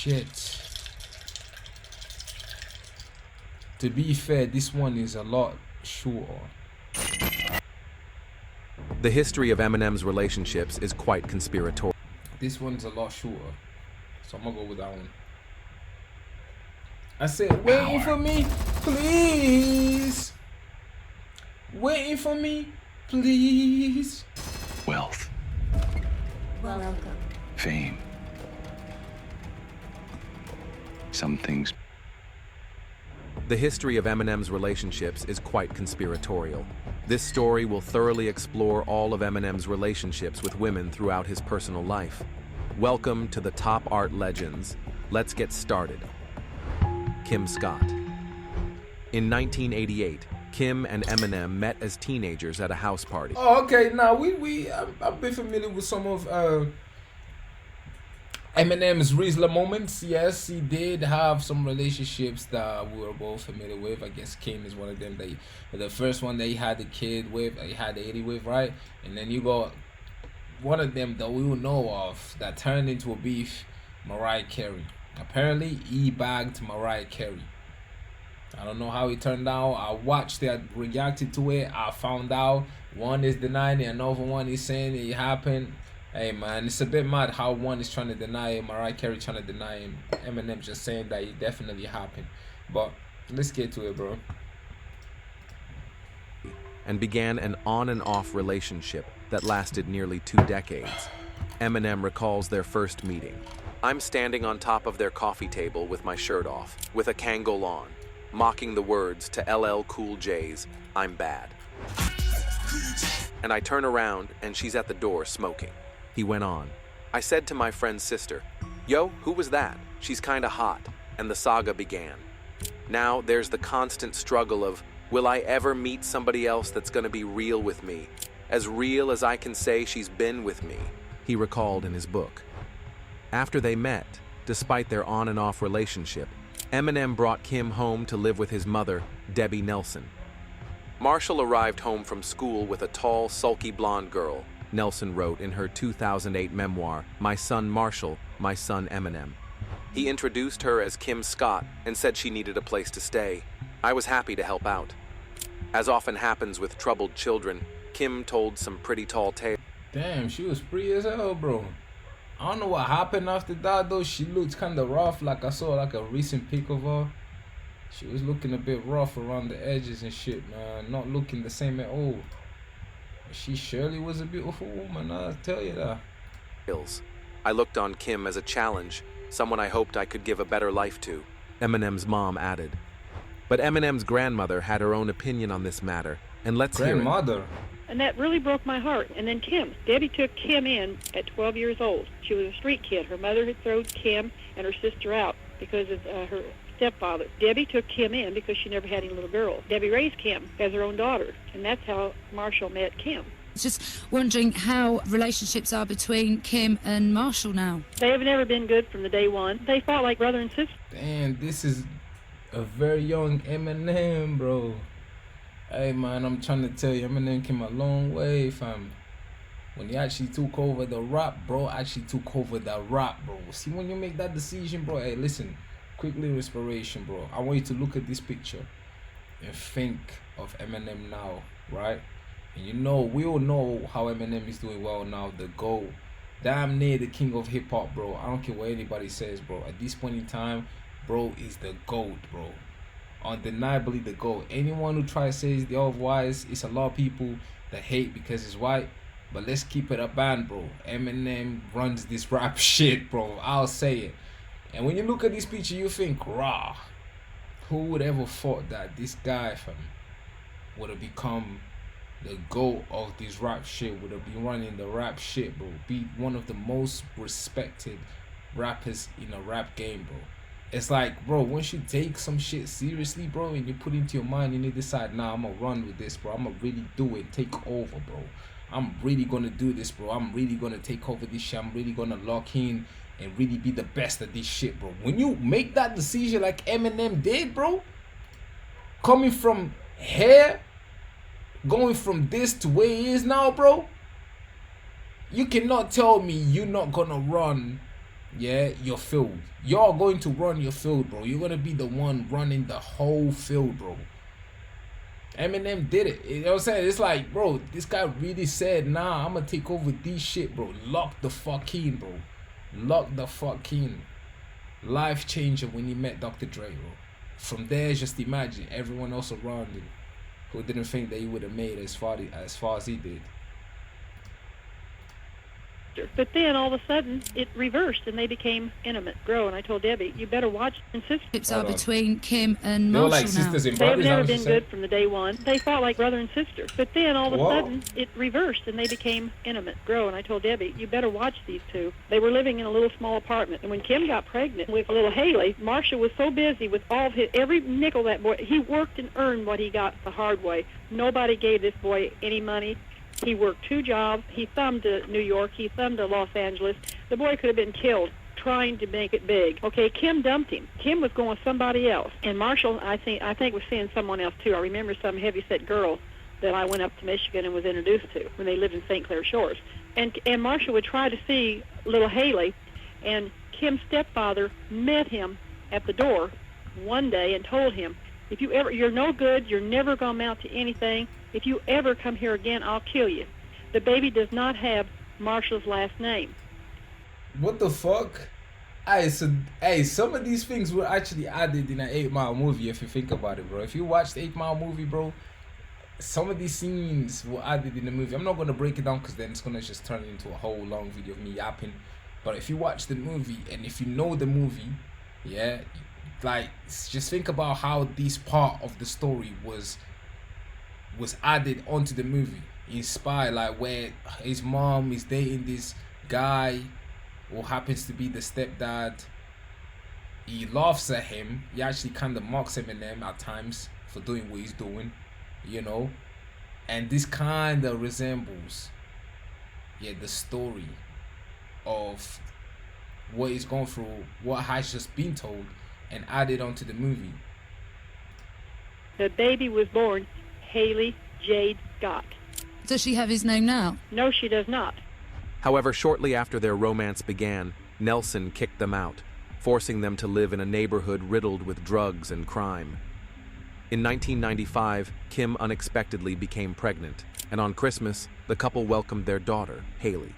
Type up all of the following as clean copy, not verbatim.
shit. To be fair, this one is a lot shorter. The history of Eminem's relationships is quite conspiratorial. This one's a lot shorter. So I'm gonna go with that one. I said, waiting for me, please. Waiting for me, please. Wealth. Welcome. Fame. Some things. The history of Eminem's relationships is quite conspiratorial. This story will thoroughly explore all of Eminem's relationships with women throughout his personal life. Welcome to the Top Art Legends. Let's get started. Kim Scott. In 1988, Kim and Eminem met as teenagers at a house party. Oh, okay. Now I've been familiar with some of Eminem's recent moments. Yes, he did have some relationships that we were both familiar with. I guess Kim is one of them. The first one they had the kid with, he had the 80 with, right? And then you got one of them that we will know of that turned into a beef, Mariah Carey. Apparently, he bagged Mariah Carey. I don't know how it turned out. I watched it, I reacted to it. I found out one is denying it, another one is saying it happened. Hey man, it's a bit mad how one is trying to deny it, Mariah Carey trying to deny him, Eminem just saying that it definitely happened. But let's get to it, bro. And began an on and off relationship that lasted nearly 2 decades. Eminem recalls their first meeting. I'm standing on top of their coffee table with my shirt off, with a Kangol on, mocking the words to LL Cool J's I'm Bad. And I turn around and she's at the door smoking. He went on. I said to my friend's sister, yo, who was that? She's kinda hot. And the saga began. Now there's the constant struggle of, will I ever meet somebody else that's gonna be real with me? As real as I can say she's been with me, he recalled in his book. After they met, despite their on and off relationship, Eminem brought Kim home to live with his mother, Debbie Nelson. Marshall arrived home from school with a tall, sulky blonde girl, Nelson wrote in her 2008 memoir, My Son Marshall, My Son Eminem. He introduced her as Kim Scott and said she needed a place to stay. I was happy to help out. As often happens with troubled children, Kim told some pretty tall tales. Damn, she was pretty as hell, bro. I don't know what happened after that though. She looked kind of rough. Like I saw like a recent pic of her. She was looking a bit rough around the edges and shit, man. Not looking the same at all. She surely was a beautiful woman, I'll tell you that. I looked on Kim as a challenge, someone I hoped I could give a better life to, Eminem's mom added. But Eminem's grandmother had her own opinion on this matter, and let's hear it. Grandmother? And that really broke my heart. And then Kim. Debbie took Kim in at 12 years old. She was a street kid. Her mother had thrown Kim and her sister out because of her stepfather. Debbie took Kim in because she never had any little girl. Debbie raised Kim as her own daughter, and that's how Marshall met Kim. Just wondering how relationships are between Kim and Marshall now. They have never been good from the day one. They fought like brother and sister. Damn, this is a very young Eminem, bro. Hey man, I'm trying to tell you, Eminem came a long way, fam. When he actually took over the rap, bro, See, when you make that decision, bro, hey, listen, quick little inspiration, bro. I want you to look at this picture and think of Eminem now, right? And you know, we all know how Eminem is doing well now, the GOAT. Damn near the king of hip-hop, bro. I don't care what anybody says, bro. At this point in time, bro is the GOAT, bro. Undeniably the GOAT. Anyone who tries to say the otherwise, it's a lot of people that hate because it's white. But let's keep it a band, bro. Eminem runs this rap shit, bro. I'll say it. And when you look at this picture, you think, rah. Who would ever thought that this guy, fam, would have become the GOAT of this rap shit, would have been running the rap shit, bro. Be one of the most respected rappers in a rap game, bro. It's like, bro, once you take some shit seriously, bro, and you put into your mind and you decide, nah, I'm gonna run with this, bro. I'm gonna really do it, take over, bro. I'm really gonna do this, bro. I'm really gonna take over this shit. I'm really gonna lock in and really be the best at this shit, bro. When you make that decision like Eminem did, bro, coming from here, going from this to where he is now, bro, you cannot tell me you're not gonna run yeah, your field. You're going to run your field, bro. You're gonna be the one running the whole field, bro. Eminem did it. You know what I'm saying? It's like, bro, this guy really said, nah, I'm gonna take over this shit, bro. Lock the fuck in, bro. Lock the fuck in. Life changer when he met Dr. Dre, bro. From there, just imagine everyone else around him who didn't think that he would have made it as far as he did. But then all of a sudden it reversed and they became intimate. And I told Debbie, you better watch and sisters. Relationships are between Kim and They were Marshall like sisters now. and They've brothers. never I been was good from the day one. They fought like brother and sister. But then all of a Whoa. sudden it reversed and they became intimate. And I told Debbie, you better watch these two. They were living in a little small apartment. And when Kim got pregnant with little Haley, Marshall was so busy with all of his, every nickel that boy, he worked and earned what he got the hard way. Nobody gave this boy any money. He worked 2 jobs. He thumbed to New York. He thumbed to Los Angeles. The boy could have been killed trying to make it big. Okay, Kim dumped him. Kim was going with somebody else. And Marshall, I think was seeing someone else, too. I remember some heavyset girl that I went up to Michigan and was introduced to when they lived in St. Clair Shores. And Marshall would try to see little Haley, and Kim's stepfather met him at the door one day and told him, if you ever, you're no good, you're never going to amount to anything. If you ever come here again, I'll kill you. The baby does not have Marshall's last name. What the fuck? Some of these things were actually added in an 8 Mile movie if you think about it, bro. If you watch the 8 Mile movie, bro, some of these scenes were added in the movie. I'm not going to break it down because then it's going to just turn into a whole long video of me yapping. But if you watch the movie and if you know the movie, yeah, like, just think about how this part of the story was added onto the movie. Inspired, like, where his mom is dating this guy who happens to be the stepdad. He laughs at him. He actually kind of mocks Eminem at times for doing what he's doing, you know. And this kind of resembles, yeah, the story of what he's gone through, what has just been told, and added onto the movie. The baby was born Haley Jade Scott. Does she have his name now? No, she does not. However, shortly after their romance began, Nelson kicked them out, forcing them to live in a neighborhood riddled with drugs and crime. In 1995, Kim unexpectedly became pregnant, and on Christmas, the couple welcomed their daughter, Haley.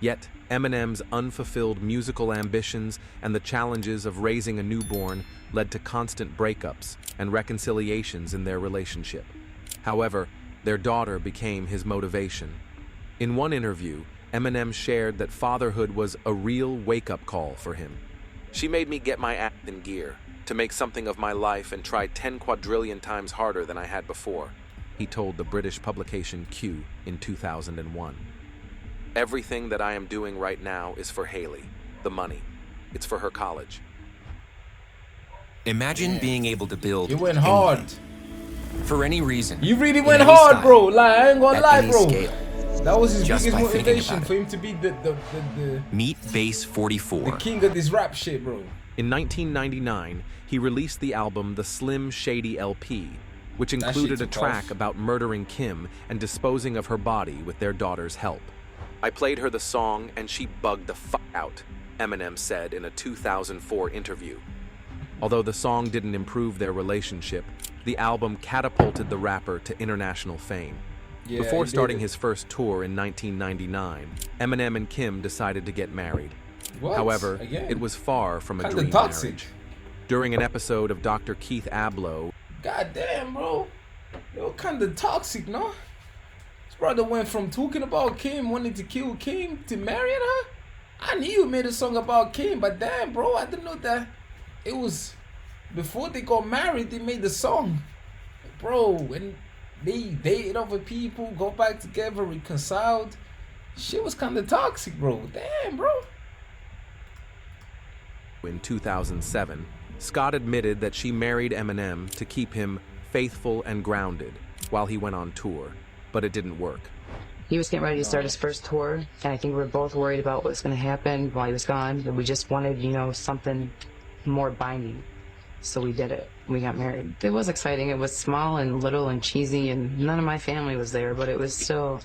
Yet, Eminem's unfulfilled musical ambitions and the challenges of raising a newborn led to constant breakups and reconciliations in their relationship. However, their daughter became his motivation. In one interview, Eminem shared that fatherhood was a real wake-up call for him. "She made me get my act in gear, to make something of my life and try 10 quadrillion times harder than I had before," he told the British publication Q in 2001. "Everything that I am doing right now is for Haley, the money. It's for her college." Imagine being able to build You went hard. anything, for any reason. You really in went any hard, style, bro. Like, I ain't gonna at lie, any bro. scale. That was his Just biggest by thinking motivation about for it. him to be the Meet Base 44. king of this rap shit, bro. In 1999, he released the album The Slim Shady LP, which included a took track off. about murdering Kim and disposing of her body with their daughter's help. "I played her the song and she bugged the fuck out," Eminem said in a 2004 interview. Although the song didn't improve their relationship, the album catapulted the rapper to international fame. Yeah, Before he did starting it. his first tour in 1999, Eminem and Kim decided to get married. What? However, Again? it was far from a Kinda dream toxic. marriage. During an episode of Dr. Keith Abloh, God damn, bro. They were kind of toxic, no? This brother went from talking about Kim, wanting to kill Kim, to marrying her. I knew you made a song about Kim, but damn, bro, I didn't know that it was before they got married. They made the song, bro, and they dated other people, go back together, reconciled. Shit was kind of toxic, bro. Damn, bro. in 2007, Scott admitted that she married Eminem to keep him faithful and grounded while he went on tour, but it didn't work. He was getting ready to start his first tour, and I think we were both worried about what was going to happen while he was gone, and we just wanted, something more binding. So we did it. We got married. It was exciting. It was small and little and cheesy, and none of my family was there, but it was still,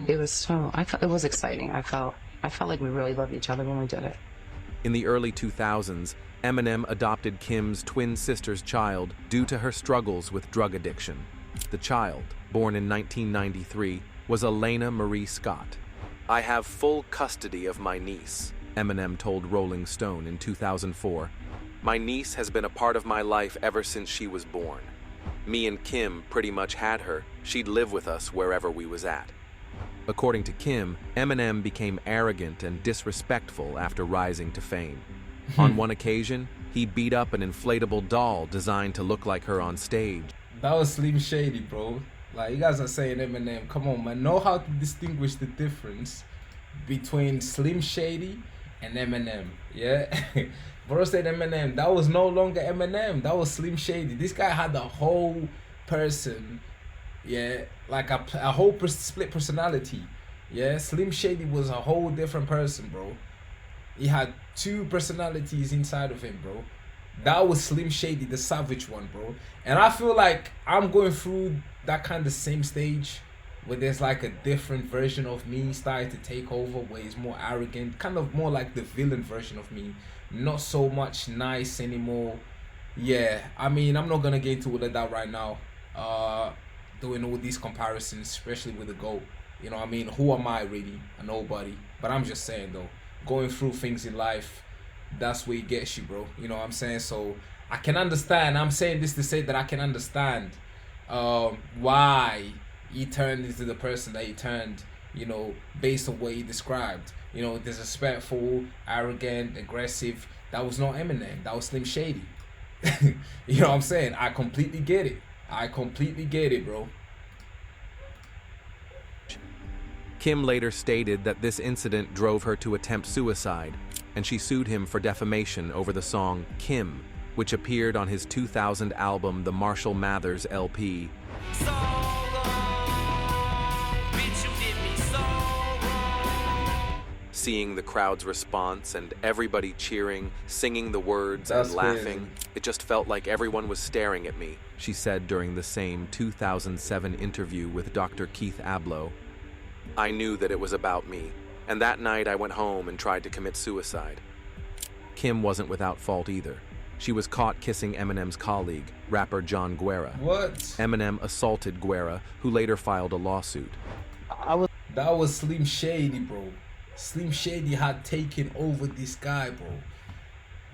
it was exciting. I felt I felt like we really loved each other when we did it. In the early 2000s, Eminem adopted Kim's twin sister's child due to her struggles with drug addiction. The child, born in 1993, was Elena Marie Scott. "I have full custody of my niece," Eminem told Rolling Stone in 2004. "My niece has been a part of my life ever since she was born. Me and Kim pretty much had her. She'd live with us wherever we was at." According to Kim, Eminem became arrogant and disrespectful after rising to fame. On one occasion, he beat up an inflatable doll designed to look like her on stage. That was Slim Shady, bro. Like, you guys are saying Eminem. Come on, man. Know how to distinguish the difference between Slim Shady and Eminem. Yeah? Bro said Eminem. That was no longer Eminem. That was Slim Shady. This guy had the whole person. Yeah, like a whole split personality. Yeah, Slim Shady was a whole different person, bro. He had two personalities inside of him, bro. That was Slim Shady, the savage one, bro. And I feel like I'm going through that kind of same stage where there's like a different version of me starting to take over, where he's more arrogant, kind of more like the villain version of me, not so much nice anymore. Yeah, I mean, I'm not gonna get into all of that right now. Doing all these comparisons, especially with the GOAT. You know what I mean? Who am I really? A nobody. But I'm just saying though, going through things in life, that's where it gets you, bro. You know what I'm saying? So I can understand. I'm saying this to say that I can understand why he turned into the person that he turned, you know, based on what he described. You know, disrespectful, arrogant, aggressive. That was not Eminem. That was Slim Shady. You know what I'm saying? I completely get it. I completely get it, bro. Kim later stated that this incident drove her to attempt suicide, and she sued him for defamation over the song Kim, which appeared on his 2000 album The Marshall Mathers LP. Seeing the crowd's response and everybody cheering, singing the words and laughing, crazy. it just felt like everyone was staring at me, she said during the same 2007 interview with Dr. Keith Abloh. "I knew that it was about me, and that night I went home and tried to commit suicide." Kim wasn't without fault either. She was caught kissing Eminem's colleague, rapper John Guerra. What? Eminem assaulted Guerra, who later filed a lawsuit. That was Slim Shady, bro. Slim Shady had taken over this guy, bro.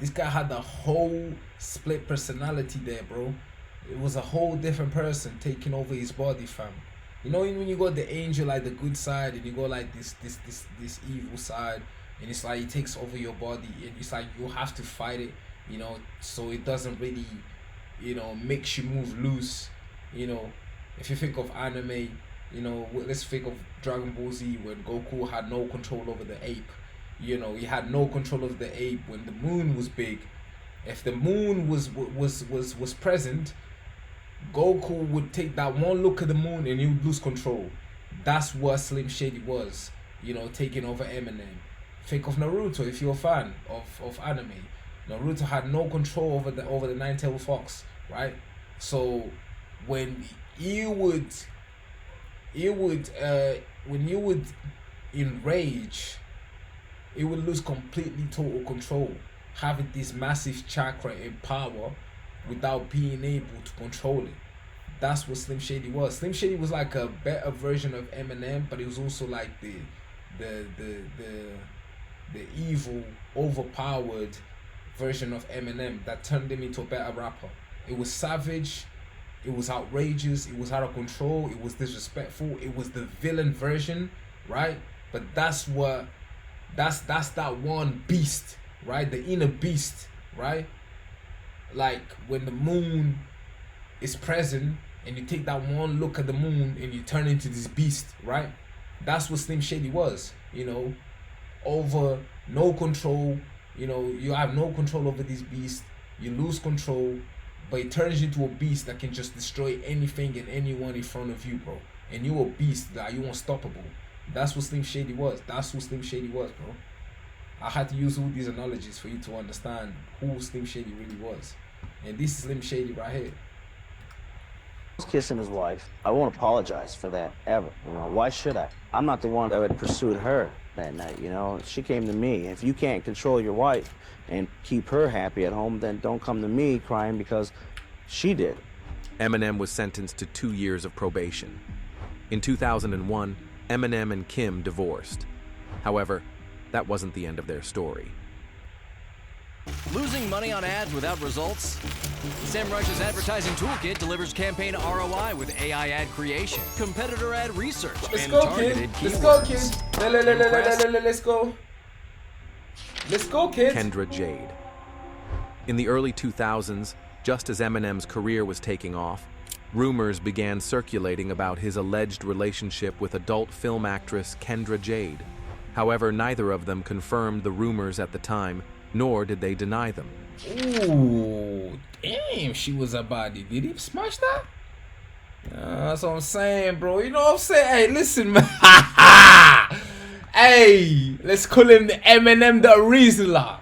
This guy had the whole split personality there, bro. It was a whole different person taking over his body, fam. You know when you got the angel, like the good side, and you go like this evil side, and it's like it takes over your body, and it's like you have to fight it, you know, so it doesn't really, you know, makes you move loose. You know, if you think of anime, you know, let's think of Dragon Ball Z when Goku had no control over the ape. You know, he had no control of the ape when the moon was big. If the moon was present, Goku would take that one look at the moon and he would lose control. That's what Slim Shady was, you know, taking over Eminem. Think of Naruto if you're a fan of anime. Naruto had no control over the nine-tailed fox, right? So when you would enrage, it would lose completely total control, having this massive chakra and power without being able to control it. That's what Slim Shady was. Slim Shady was like a better version of Eminem, but it was also like the evil, overpowered version of Eminem that turned him into a better rapper. It was savage, it was outrageous, it was out of control, it was disrespectful, it was the villain version, right? But that's that one beast, right? The inner beast, right? Like when the moon is present and you take that one look at the moon and you turn into this beast, right? That's what Slim Shady was, you know, over no control. You know, you have no control over this beast, you lose control, but it turns you into a beast that can just destroy anything and anyone in front of you, bro. And you're a beast, that you're unstoppable. That's what Slim Shady was. That's who Slim Shady was, bro. I had to use all these analogies for you to understand who Slim Shady really was. And this is Slim Shady right here. Was kissing his wife. I won't apologize for that ever. You know, why should I? I'm not the one that would pursued her. that night, you know. She came to me. If you can't control your wife and keep her happy at home, then don't come to me crying because she did. Eminem was sentenced to 2 years of probation. In 2001, Eminem and Kim divorced. However, that wasn't the end of their story. Losing money on ads without results? SEMrush's advertising toolkit delivers campaign ROI with AI ad creation, competitor ad research, Let's and go, targeted kid. keywords. Let's go, kid. Let's go. Let's go, kid. Kendra Jade. In the early 2000s, just as Eminem's career was taking off, rumors began circulating about his alleged relationship with adult film actress Kendra Jade. However, neither of them confirmed the rumors at the time, nor did they deny them. Ooh, damn, she was a body. Did he smash that? That's what I'm saying, bro. You know what I'm saying? Hey, listen, man. Hey, let's call him the Eminem the Rizla.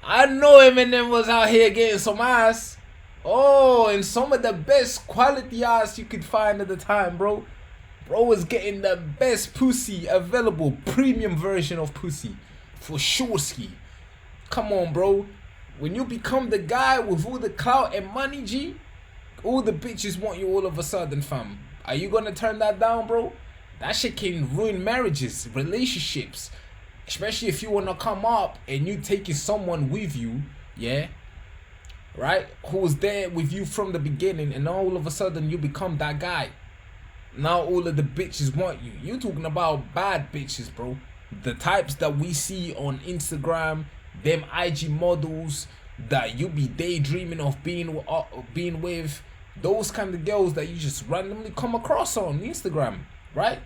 I know Eminem was out here getting some ass. Oh, and some of the best quality ass you could find at the time, bro. Bro was getting the best pussy available, premium version of pussy, for sure ski. Come on, bro. When you become the guy with all the clout and money, G, all the bitches want you all of a sudden, fam. Are you gonna turn that down, bro? That shit can ruin marriages, relationships. Especially if you wanna come up and you taking someone with you, yeah? Right? Who was there with you from the beginning, and all of a sudden you become that guy. Now all of the bitches want you. You talking about bad bitches, bro. The types that we see on Instagram, them IG models that you be daydreaming of being with, those kind of girls that you just randomly come across on Instagram, right?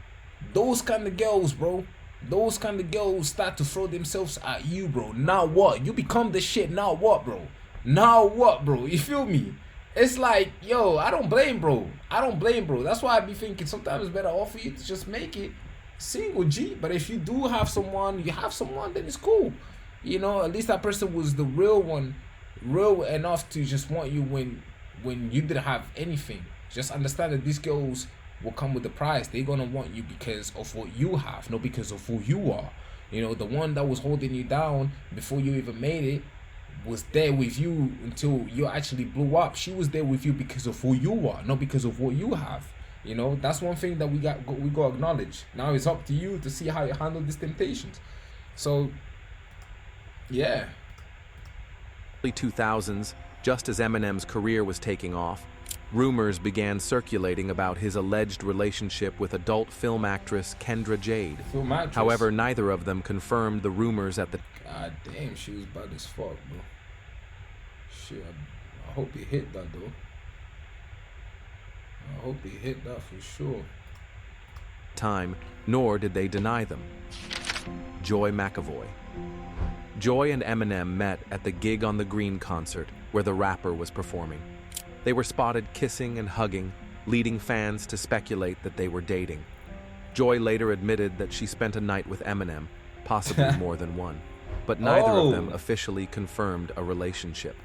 Those kind of girls, bro. Those kind of girls start to throw themselves at you, bro. Now what? You become the shit. Now what, bro? Now what, bro? You feel me? It's like, yo, I don't blame, bro. I don't blame, bro. That's why I be thinking sometimes it's better off for you to just make it single, G. But if you do have someone, then it's cool. You know, at least that person was the real one, real enough to just want you when you didn't have anything. Just understand that these girls will come with the price. They're gonna want you because of what you have, not because of who you are. You know, the one that was holding you down before you even made it was there with you until you actually blew up. She was there with you because of who you are, not because of what you have. You know, that's one thing that we got to acknowledge. Now it's up to you to see how you handle these temptations. So, yeah. Early 2000s, just as Eminem's career was taking off, rumors began circulating about his alleged relationship with adult film actress Kendra Jade. However, neither of them confirmed the rumors at the God damn, she was bad as fuck, bro. Shit, I hope he hit that, though. I hope he hit that for sure. time, nor did they deny them. Joy McAvoy. Joy and Eminem met at the Gig on the Green concert where the rapper was performing. They were spotted kissing and hugging, leading fans to speculate that they were dating. Joy later admitted that she spent a night with Eminem, possibly more than one, but neither of them officially confirmed a relationship.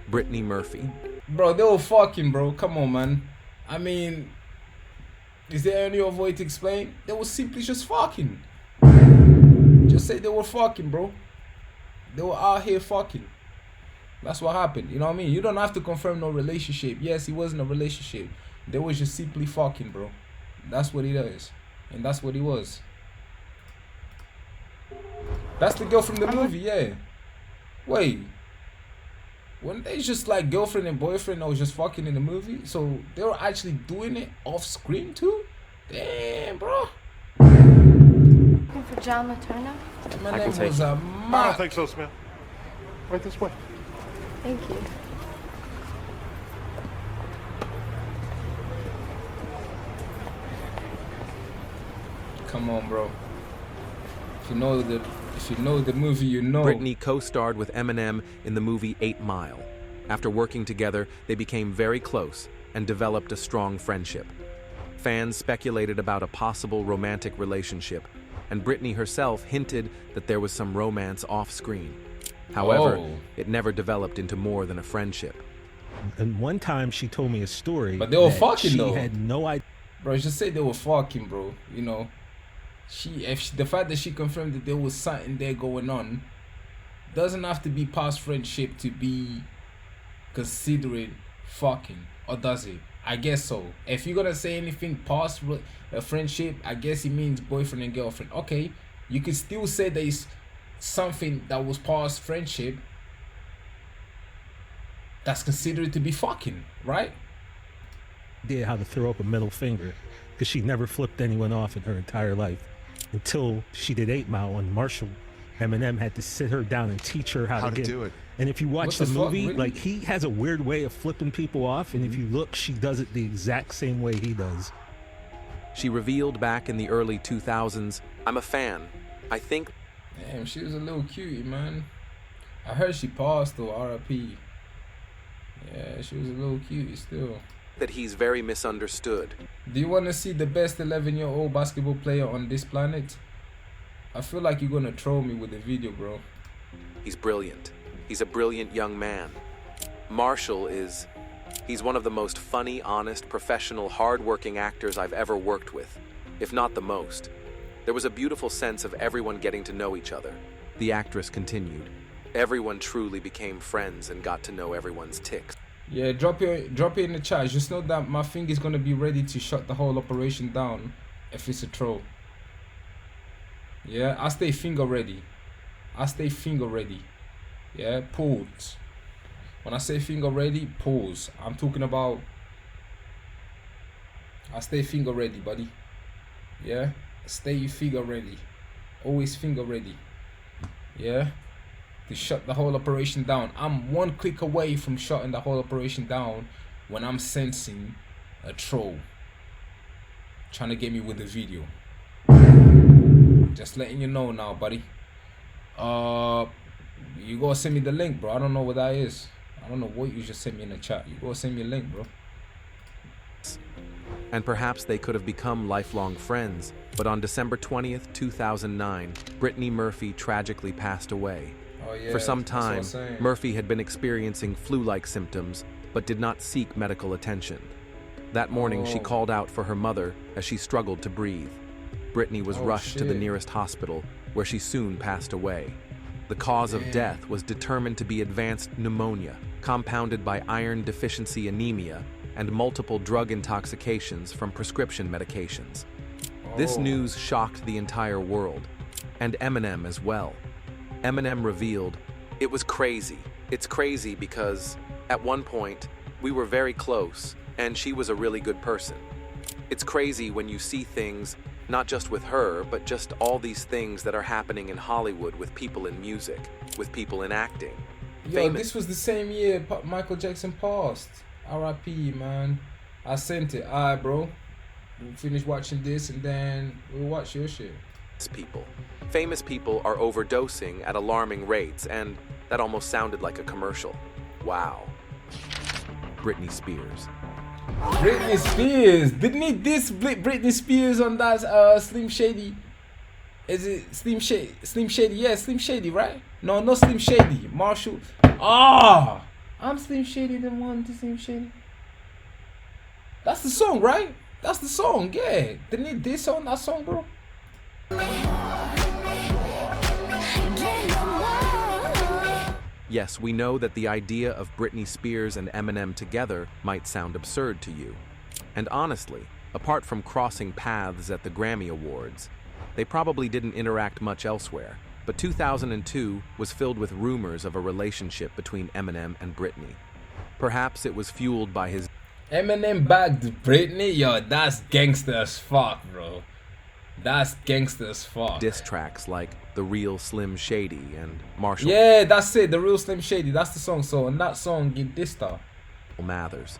Brittany Murphy. Bro, they were fucking, bro. Come on, man. I mean, is there any other way to explain? They were simply just fucking. Just say they were fucking, bro. They were out here fucking. That's what happened. You know what I mean? You don't have to confirm no relationship. Yes, it wasn't a relationship. They was just simply fucking, bro. That's what it is. And that's what it was. That's the girl from the movie, yeah. Wait. Weren't they just like girlfriend and boyfriend that was just fucking in the movie? So they were actually doing it off screen too? Damn, bro. Looking for John Laterna? My name was a man. I don't think so, Smith. Right this way. Thank you. Come on, bro. If you know the movie, you know. Brittany co-starred with Eminem in the movie 8 Mile. After working together, they became very close and developed a strong friendship. Fans speculated about a possible romantic relationship, and Brittany herself hinted that there was some romance off-screen. However, it never developed into more than a friendship. And one time she told me a story. But they were fucking though. She had no idea. Bro, just say they were fucking, bro. You know. the fact that she confirmed that there was something there going on doesn't have to be past friendship to be considered fucking, or does it? I guess so. If you're gonna say anything past a friendship, I guess it means boyfriend and girlfriend. Okay, you could still say there is something that was past friendship that's considered to be fucking, right? Did how to throw up a middle finger, because she never flipped anyone off in her entire life until she did 8 Mile, and Marshall Eminem had to sit her down and teach her how to do it. And if you watch the movie, really? like, he has a weird way of flipping people off, and if you look, she does it the exact same way he does. She revealed back in the early 2000s, "I'm a fan. I think..." Damn, she was a little cutie, man. I heard she passed though, R.I.P. Yeah, she was a little cutie still. "that he's very misunderstood." Do you want to see the best 11-year-old basketball player on this planet? I feel like you're gonna troll me with the video, bro. "He's brilliant. He's a brilliant young man. Marshall is... he's one of the most funny, honest, professional, hard-working actors I've ever worked with, if not the most. There was a beautiful sense of everyone getting to know each other." The actress continued. "Everyone truly became friends and got to know everyone's tics." Yeah, drop it in the chat. Just know that my thing is gonna be ready to shut the whole operation down if it's a troll. Yeah, I stay finger ready. I stay finger ready. Yeah, pause. When I say finger ready, pause. I'm talking about I stay finger ready, buddy. Yeah, stay finger ready. Always finger ready. Yeah, to shut the whole operation down. I'm one click away from shutting the whole operation down when I'm sensing a troll trying to get me with the video. Just letting you know now, buddy. You gotta send me the link, bro. I don't know what that is. I don't know what you just sent me in the chat. You gotta send me a link, bro. And perhaps they could have become lifelong friends, but on December 20th, 2009, Brittany Murphy tragically passed away. Oh, yeah, For some that's what I'm time, saying. Murphy had been experiencing flu-like symptoms, but did not seek medical attention. That morning, she called out for her mother as she struggled to breathe. Brittany was rushed to the nearest hospital, where she soon passed away. The cause of death was determined to be advanced pneumonia, compounded by iron deficiency anemia, and multiple drug intoxications from prescription medications. This news shocked the entire world, and Eminem as well. Eminem revealed, "It was crazy. It's crazy because, at one point, we were very close, and she was a really good person. It's crazy when you see things, not just with her, but just all these things that are happening in Hollywood with people in music, with people in acting." Yo, this was the same year Michael Jackson passed. R.I.P. man. I sent it. Alright, bro. We'll finish watching this and then we'll watch your shit. Famous people are overdosing at alarming rates, and that almost sounded like a commercial. Wow. Britney Spears. Britney Spears. Didn't he diss Britney Spears on that Slim Shady? Is it Slim Shady? Slim Shady, yeah, Slim Shady, right? No, not Slim Shady. Marshall. Ah, I'm Slim Shady, the one to Slim Shady. That's the song, right? That's the song, yeah. Didn't he diss on that song, bro? Yes, we know that the idea of Britney Spears and Eminem together might sound absurd to you. And honestly, apart from crossing paths at the Grammy Awards, they probably didn't interact much elsewhere. But 2002 was filled with rumors of a relationship between Eminem and Britney. Perhaps it was fueled by his... Eminem backed Britney? Yo, that's gangster as fuck, bro. That's gangster as fuck. diss tracks like The Real Slim Shady and Marshall... Yeah, that's it. The Real Slim Shady. That's the song. So, in that song, you dissed her. Mathers.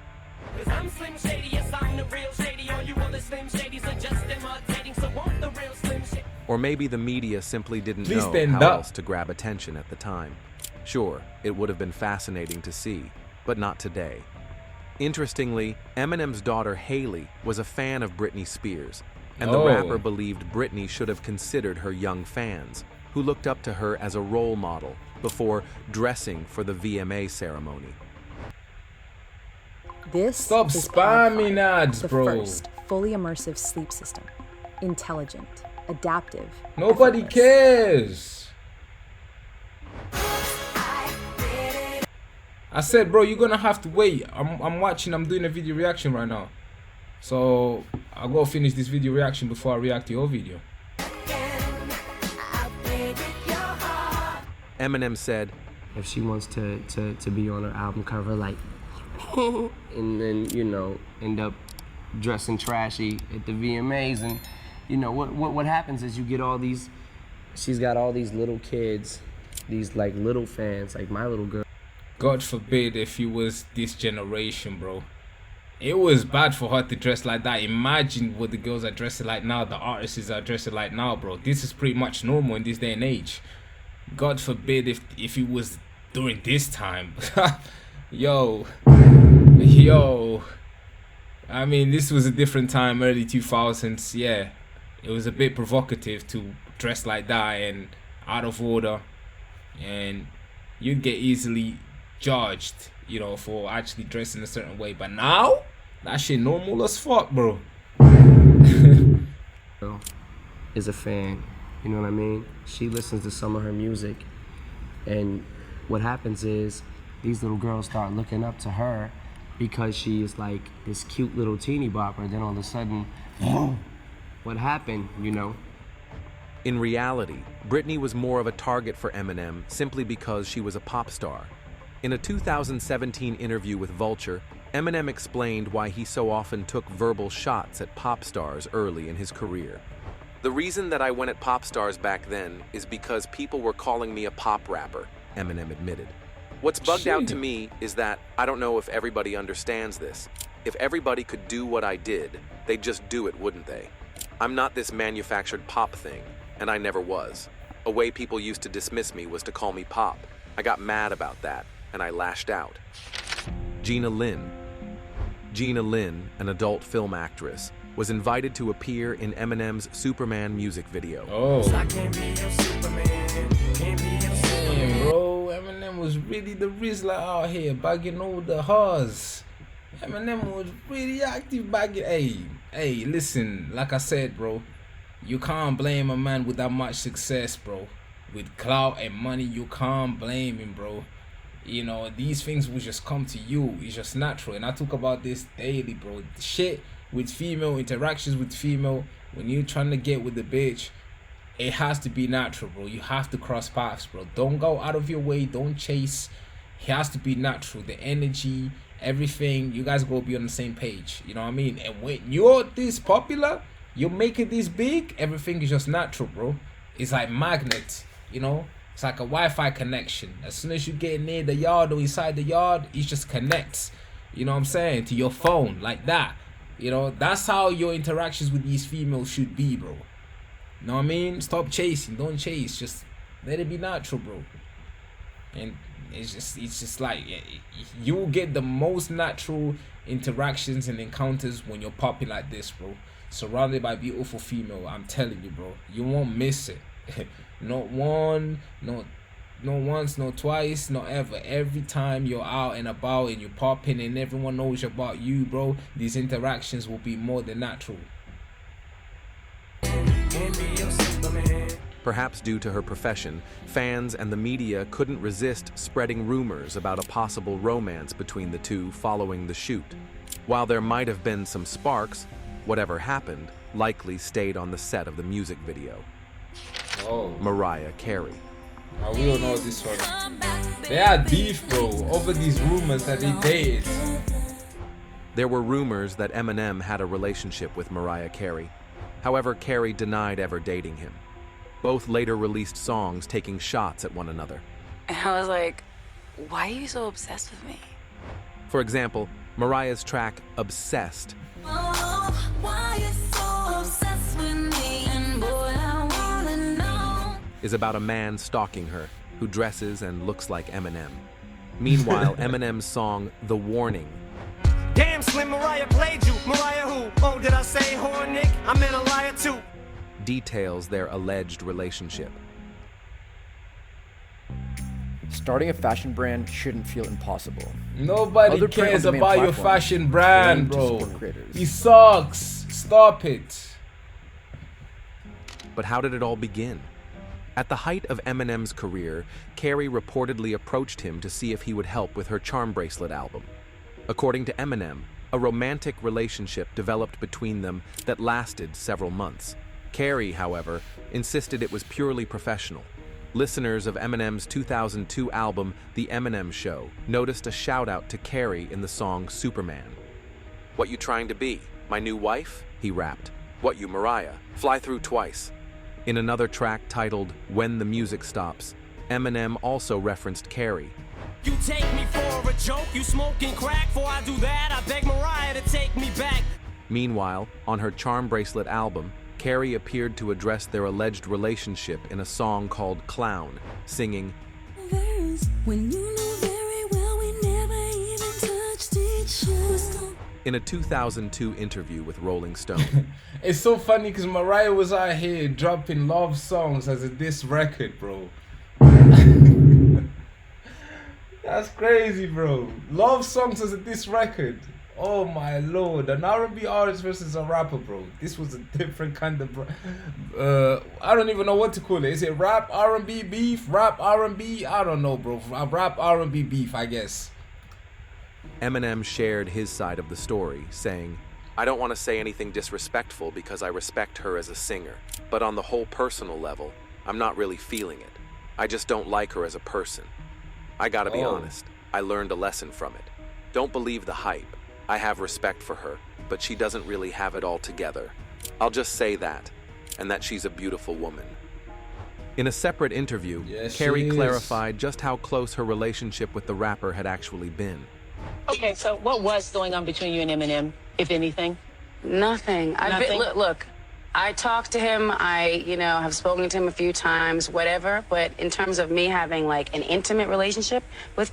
I'm Slim Shady, yes, I'm the real Shady. All you other Slim Shadys are just imitating, so won't the real Slim Shady... Or maybe the media simply didn't Please know stand how up. else to grab attention at the time. Sure, it would have been fascinating to see, but not today. Interestingly, Eminem's daughter Haley was a fan of Britney Spears, and the rapper believed Britney should have considered her young fans, who looked up to her as a role model before dressing for the VMA ceremony. This Stop is spamming Pod5, ads, the bro. first fully immersive sleep system. Intelligent, adaptive. Nobody cares. I said, bro, you're gonna have to wait. I'm watching. I'm doing a video reaction right now, so I gotta finish this video reaction before I react to your video. Eminem said, if she wants to be on her album cover, like, and then, you know, end up dressing trashy at the VMAs, and, you know, what happens is you get all these, she's got all these little kids, these, like, little fans, like my little girl. God forbid if you was this generation, bro. It was bad for her to dress like that. Imagine what the girls are dressing like now, the artists are dressing like now, bro. This is pretty much normal in this day and age. God forbid if it was during this time. yo. I mean, this was a different time, early 2000s. Yeah, it was a bit provocative to dress like that and out of order, and you'd get easily judged, you know, for actually dressing a certain way. But now, that shit normal as fuck, bro. Is a fan, you know what I mean? She listens to some of her music, and what happens is these little girls start looking up to her because she is like this cute little teeny bopper. Then all of a sudden, what happened, you know? in reality, Britney was more of a target for Eminem simply because she was a pop star. In a 2017 interview with Vulture, Eminem explained why he so often took verbal shots at pop stars early in his career. "The reason that I went at pop stars back then is because people were calling me a pop rapper," Eminem admitted. "What's bugged out to me is that I don't know if everybody understands this. If everybody could do what I did, they'd just do it, wouldn't they? I'm not this manufactured pop thing, and I never was. A way people used to dismiss me was to call me pop. I got mad about that, and I lashed out." Gina Lynn, an adult film actress, was invited to appear in Eminem's Superman music video. Oh. Damn, bro, Eminem was really the Rizzler out here, bagging all the Haas. Eminem was really active bagging. Hey, listen, like I said, bro, you can't blame a man with that much success, bro. With clout and money, you can't blame him, bro. You know, these things will just come to you. It's just natural. And I talk about this daily, bro. Shit with female, interactions with female, when you're trying to get with the bitch, it has to be natural, bro. You have to cross paths, bro. Don't go out of your way. Don't chase. It has to be natural. The energy, everything, you guys go be on the same page. You know what I mean? And when you're this popular, you're making this big, everything is just natural, bro. It's like magnet, you know? It's like a Wi-Fi connection. As soon as you get near the yard or inside the yard, it just connects, you know what I'm saying, to your phone, like that. You know, that's how your interactions with these females should be, bro. You know what I mean? Stop chasing. Don't chase. Just let it be natural, bro. And it's just like, you will get the most natural interactions and encounters when you're popping like this, bro. Surrounded by beautiful female. I'm telling you, bro. You won't miss it. Not one, not once, not twice, not ever. Every time you're out and about and you're popping and everyone knows about you, bro, these interactions will be more than natural. Perhaps due to her profession, fans and the media couldn't resist spreading rumors about a possible romance between the two following the shoot. While there might have been some sparks, whatever happened likely stayed on the set of the music video. Oh. Mariah Carey. We all know this one. They had beef, bro, over these rumors that they dated. There were rumors that Eminem had a relationship with Mariah Carey. However, Carey denied ever dating him. Both later released songs taking shots at one another. And I was like, why are you so obsessed with me? For example, Mariah's track Obsessed is about a man stalking her who dresses and looks like Eminem. Meanwhile, Eminem's song The Warning Damn, Slim, Mariah played you. Mariah who? Oh, did I say whore, Nick? I meant a liar too. details their alleged relationship. Starting a fashion brand shouldn't feel impossible. Nobody cares about your fashion brand, bro. He sucks. Stop it. But how did it all begin? At the height of Eminem's career, Carrie reportedly approached him to see if he would help with her Charm Bracelet album. According to Eminem, a romantic relationship developed between them that lasted several months. Carrie, however, insisted it was purely professional. Listeners of Eminem's 2002 album, The Eminem Show, noticed a shout-out to Carrie in the song Superman. "What you trying to be? My new wife?" he rapped. "What you, Mariah? Fly through twice." In another track titled When the Music Stops, Eminem also referenced Carrie. You take me for a joke, you smoking crack. Before I do that, I beg Mariah to take me back. Meanwhile, on her Charm Bracelet album, Carrie appeared to address their alleged relationship in a song called Clown, singing, When you know very well we never even touched each other. In a 2002 interview with Rolling Stone. It's so funny because Mariah was out here dropping love songs as a diss record, bro. That's crazy, bro. Love songs as a diss record. Oh my lord, an R&B artist versus a rapper, bro. This was a different kind of, I don't even know what to call it. Is it rap R&B beef? Rap R&B? I don't know, bro. Rap R&B beef, I guess. Eminem shared his side of the story, saying, "I don't want to say anything disrespectful because I respect her as a singer, but on the whole personal level, I'm not really feeling it. I just don't like her as a person. I gotta be honest, I learned a lesson from it. Don't believe the hype. I have respect for her, but she doesn't really have it all together. I'll just say that, and that she's a beautiful woman." In a separate interview, Carrie clarified just how close her relationship with the rapper had actually been. Okay, so what was going on between you and Eminem, if anything? Nothing. Nothing? Look, I talked to him. I, have spoken to him a few times, whatever. But in terms of me having like an intimate relationship with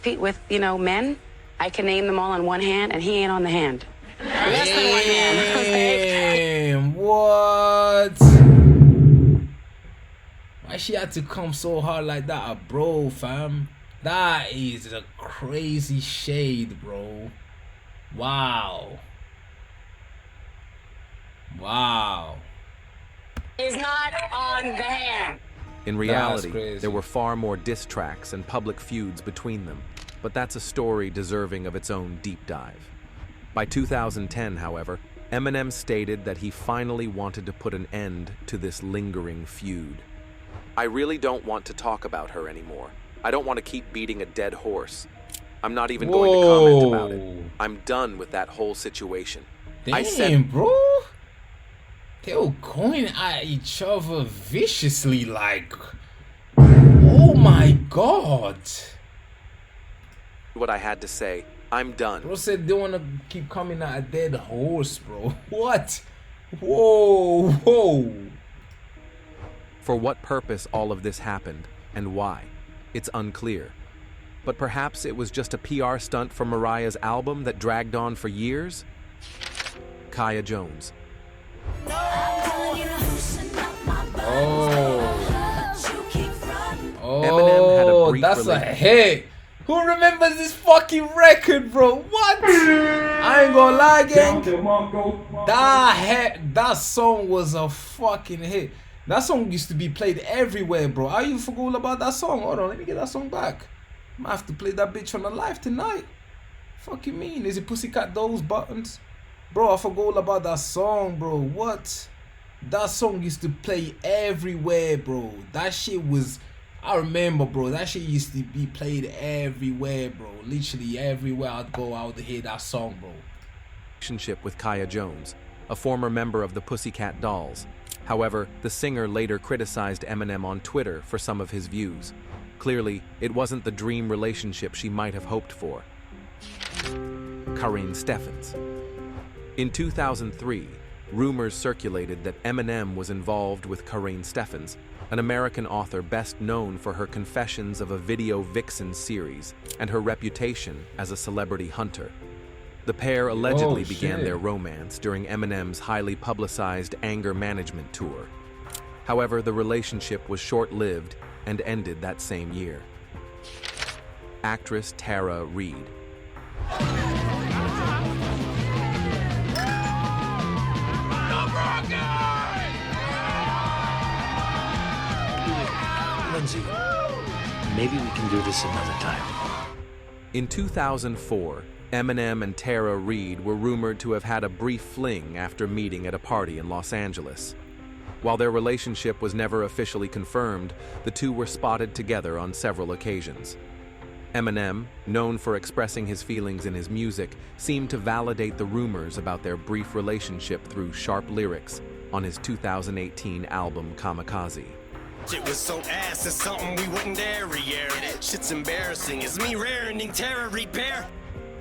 men, I can name them all on one hand, and he ain't on the hand. Less than one hand. Damn, what? Why she had to come so hard like that, bro, fam? That is a crazy shade, bro. Wow. Wow. He's not on the hand. In reality, there were far more diss tracks and public feuds between them, but that's a story deserving of its own deep dive. By 2010, however, Eminem stated that he finally wanted to put an end to this lingering feud. "I really don't want to talk about her anymore. I don't want to keep beating a dead horse. I'm not even going to comment about it. I'm done with that whole situation." Damn, bro. They were going at each other viciously, like, oh my god. What I had to say, I'm done. Bro said they want to keep coming at a dead horse, bro. What? Whoa, whoa. For what purpose all of this happened, and why, it's unclear. But perhaps it was just a PR stunt for Mariah's album that dragged on for years? Kaya Jones. Eminem had a brief that's a hit. Who remembers this fucking record, bro? What? I ain't gonna lie, gang. That song was a fucking hit. That song used to be played everywhere, bro. I even forgot all about that song. Hold on, let me get that song back. I might have to play that bitch on the live tonight. Fuck you mean? Is it Pussycat Dolls Buttons? Bro, I forgot all about that song, bro. What? That song used to play everywhere, bro. That shit was... I remember, bro. That shit used to be played everywhere, bro. Literally everywhere I'd go, I would hear that song, bro. Relationship with Kaya Jones, a former member of the Pussycat Dolls. However, the singer later criticized Eminem on Twitter for some of his views. Clearly, it wasn't the dream relationship she might have hoped for. Karine Steffans. In 2003, rumors circulated that Eminem was involved with Karine Steffans, an American author best known for her Confessions of a Video Vixen series and her reputation as a celebrity hunter. The pair allegedly began their romance during Eminem's highly publicized anger management tour. However, the relationship was short-lived and ended that same year. Actress Tara Reid. Lindsay, maybe we can do this another time. In 2004, Eminem and Tara Reid were rumored to have had a brief fling after meeting at a party in Los Angeles. While their relationship was never officially confirmed, the two were spotted together on several occasions. Eminem, known for expressing his feelings in his music, seemed to validate the rumors about their brief relationship through sharp lyrics on his 2018 album Kamikaze. Shit was so ass, it's something we wouldn't dare re-air. Shit's embarrassing, it's me raring terror repair.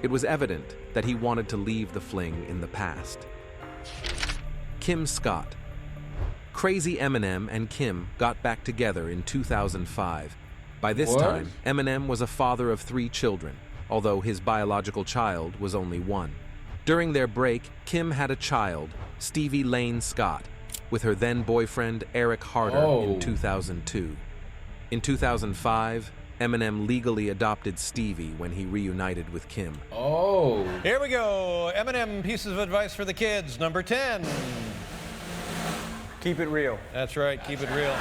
It was evident that he wanted to leave the fling in the past. Kim Scott. Crazy Eminem and Kim got back together in 2005. By this time, Eminem was a father of 3 children, although his biological child was only 1. During their break, Kim had a child, Stevie Lane Scott, with her then-boyfriend Eric Harder in 2002. In 2005, Eminem legally adopted Stevie when he reunited with Kim. Here we go. Eminem pieces of advice for the kids. Number 10. Keep it real. That's right, keep it real.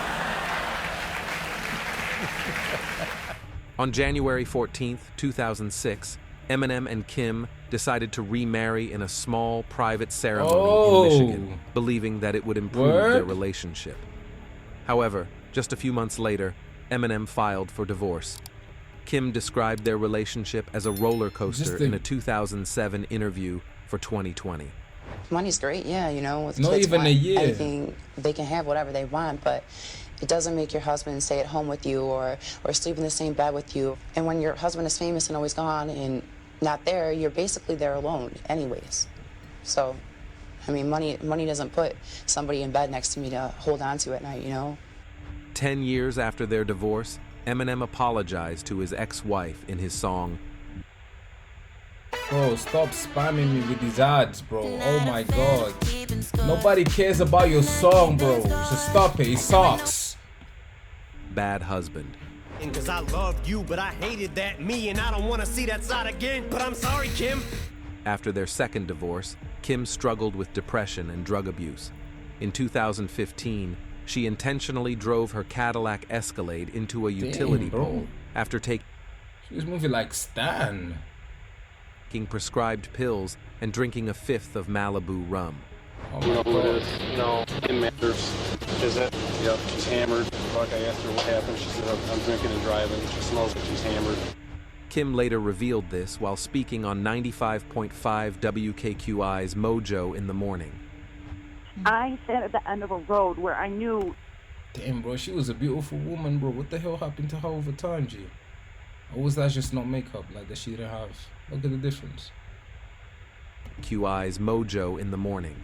On January 14th, 2006, Eminem and Kim decided to remarry in a small private ceremony in Michigan, believing that it would improve their relationship. However, just a few months later, Eminem filed for divorce. Kim described their relationship as a roller coaster in a 2007 interview for 2020. Money's great, yeah, you know, with Not kids even want a year. anything, they can have whatever they want, but it doesn't make your husband stay at home with you or sleep in the same bed with you. And when your husband is famous and always gone and not there, you're basically there alone anyways. So, I mean, money doesn't put somebody in bed next to me to hold on to at night, you know? 10 years after their divorce, Eminem apologized to his ex-wife in his song. Bro, stop spamming me with these ads, bro. Oh my god. Nobody cares about your song, bro. So stop it. It sucks. Bad Husband. Cause I loved you, but I hated that me, and I don't want to see that side again. But I'm sorry, Kim. After their second divorce, Kim struggled with depression and drug abuse. In 2015, she intentionally drove her Cadillac Escalade into a utility pole after taking She was moving like Stan. prescribed pills and drinking a fifth of Malibu rum. Oh my god. No, it matters. Is it? Yep, she's hammered. Like I asked her what happened. She said, I'm drinking and driving. She smells like she's hammered. Kim later revealed this while speaking on 95.5 WKQI's Mojo in the Morning. I sat at the end of a road where I knew... Damn, bro, she was a beautiful woman, bro. What the hell happened to her over time, G? Or was that just not makeup, like that she didn't have? Look at the difference. QI's Mojo in the Morning.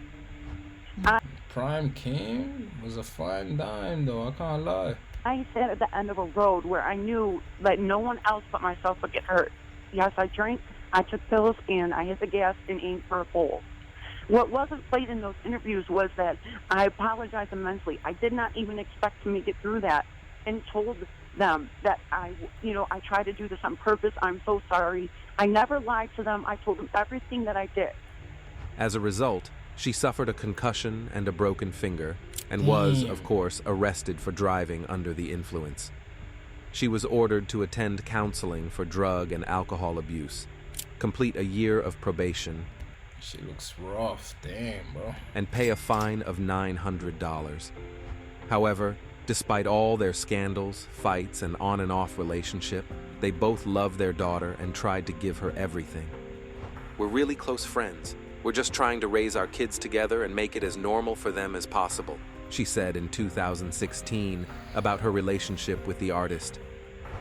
Prime King was a fine dime, though. I can't lie. I sat at the end of a road where I knew that no one else but myself would get hurt. Yes, I drank, I took pills, and I hit the gas and aimed for a pole. What wasn't played in those interviews was that I apologized immensely. I did not even expect to make it through that, and told them that I tried to do this on purpose. I'm so sorry. I never lied to them. I told them everything that I did. As a result, she suffered a concussion and a broken finger, and was, of course, arrested for driving under the influence. She was ordered to attend counseling for drug and alcohol abuse, complete a year of probation, She looks rough, damn, bro. and pay a fine of $900. However, despite all their scandals, fights, and on and off relationship, they both loved their daughter and tried to give her everything. We're really close friends. We're just trying to raise our kids together and make it as normal for them as possible, she said in 2016 about her relationship with the artist.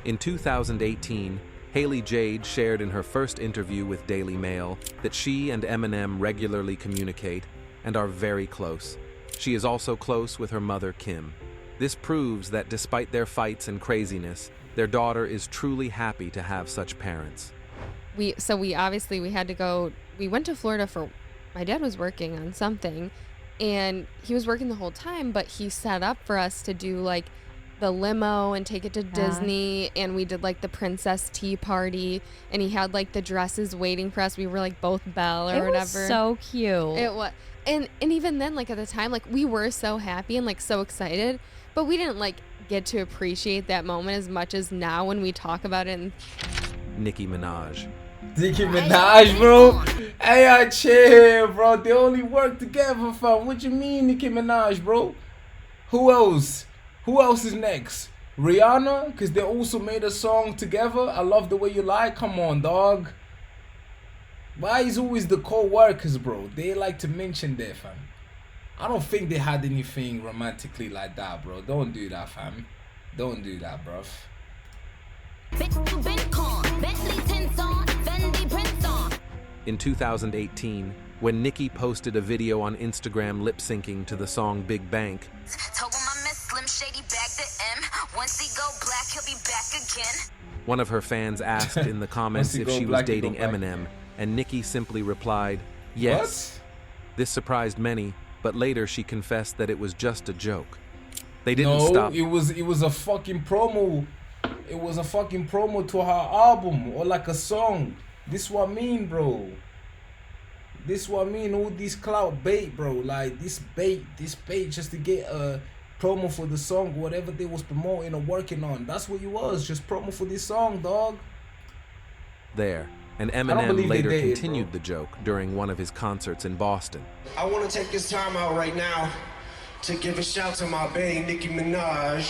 In 2018, Haley Jade shared in her first interview with Daily Mail that she and Eminem regularly communicate and are very close. She is also close with her mother, Kim. This proves that despite their fights and craziness, their daughter is truly happy to have such parents. We had to go, we went to Florida for, my dad was working on something, and he was working the whole time, but he set up for us to do like the limo and take it to Disney, and we did like the princess tea party, and he had like the dresses waiting for us. We were like both Belle or whatever. It was so cute. It was, and even then, like at the time, like we were so happy and like so excited, but we didn't like get to appreciate that moment as much as now when we talk about it. And Nicki Minaj. Nicki Minaj, bro. Hey, I chill, bro. They only work together, fam. What you mean, Nicki Minaj, bro? Who else? Who else is next? Rihanna? Because they also made a song together. I Love the Way You Lie. Come on, dog. Why is always the co-workers, bro? They like to mention that, fam. I don't think they had anything romantically like that, bro. Don't do that, fam. Don't do that, bruv. In 2018, when Nicki posted a video on Instagram lip-syncing to the song Big Bank, one of her fans asked in the comments if she was dating Eminem, and Nicki simply replied, yes. What? This surprised many, but later she confessed that it was just a joke. They didn't stop. It was a fucking promo. It was a fucking promo to her album, or like a song. This what I mean, bro. This what I mean. All this clout bait, bro. Like this bait just to get a promo for the song, whatever they was promoting or working on. That's what it was, just promo for this song, dog. There. And Eminem later continued the joke during one of his concerts in Boston. I want to take this time out right now to give a shout to my bae, Nicki Minaj.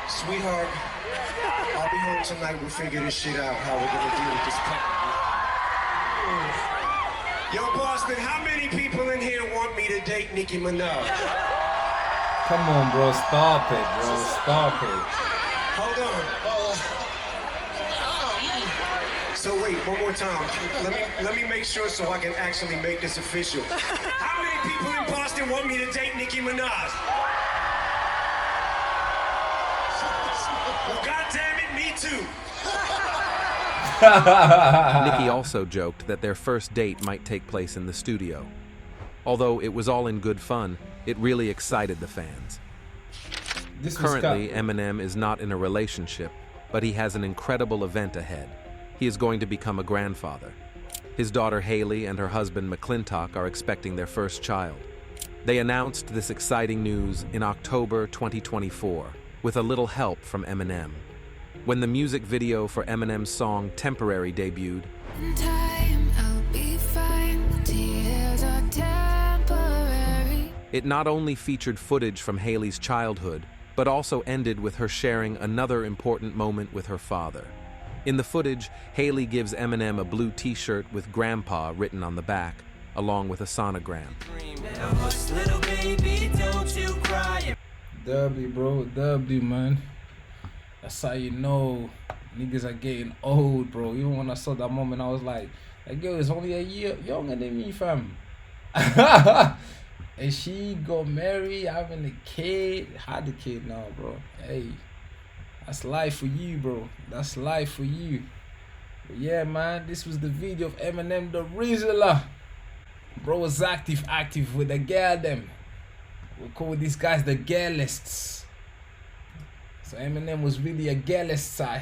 Sweetheart, I'll be home tonight. We'll figure this shit out, how we're gonna deal with this problem. Yo, Boston, how many people in here want me to date Nicki Minaj? Come on, bro. Stop it, bro. Stop it. Hold on. So wait, one more time. Let me make sure so I can actually make this official. How many people in Boston want me to date Nicki Minaj? Well, goddamn it, me too. Nicki also joked that their first date might take place in the studio. Although it was all in good fun, it really excited the fans. Currently, Eminem is not in a relationship, but he has an incredible event ahead. He is going to become a grandfather. His daughter Haley and her husband McClintock are expecting their first child. They announced this exciting news in October 2024 with a little help from Eminem. When the music video for Eminem's song Temporary debuted, it not only featured footage from Haley's childhood, but also ended with her sharing another important moment with her father. In the footage, Haley gives Eminem a blue t-shirt with Grandpa written on the back, along with a sonogram. W, bro. W, man. That's how you know niggas are getting old, bro. Even when I saw that moment, I was like girl is only a year younger than me, fam. And she got married, having a kid, had a kid now, bro. Hey, that's life for you, bro. That's life for you. But yeah, man, this was the video of Eminem the Rizzler. Bro was active with the girl them. We'll call these guys the girlists. So Eminem was really a girlist side.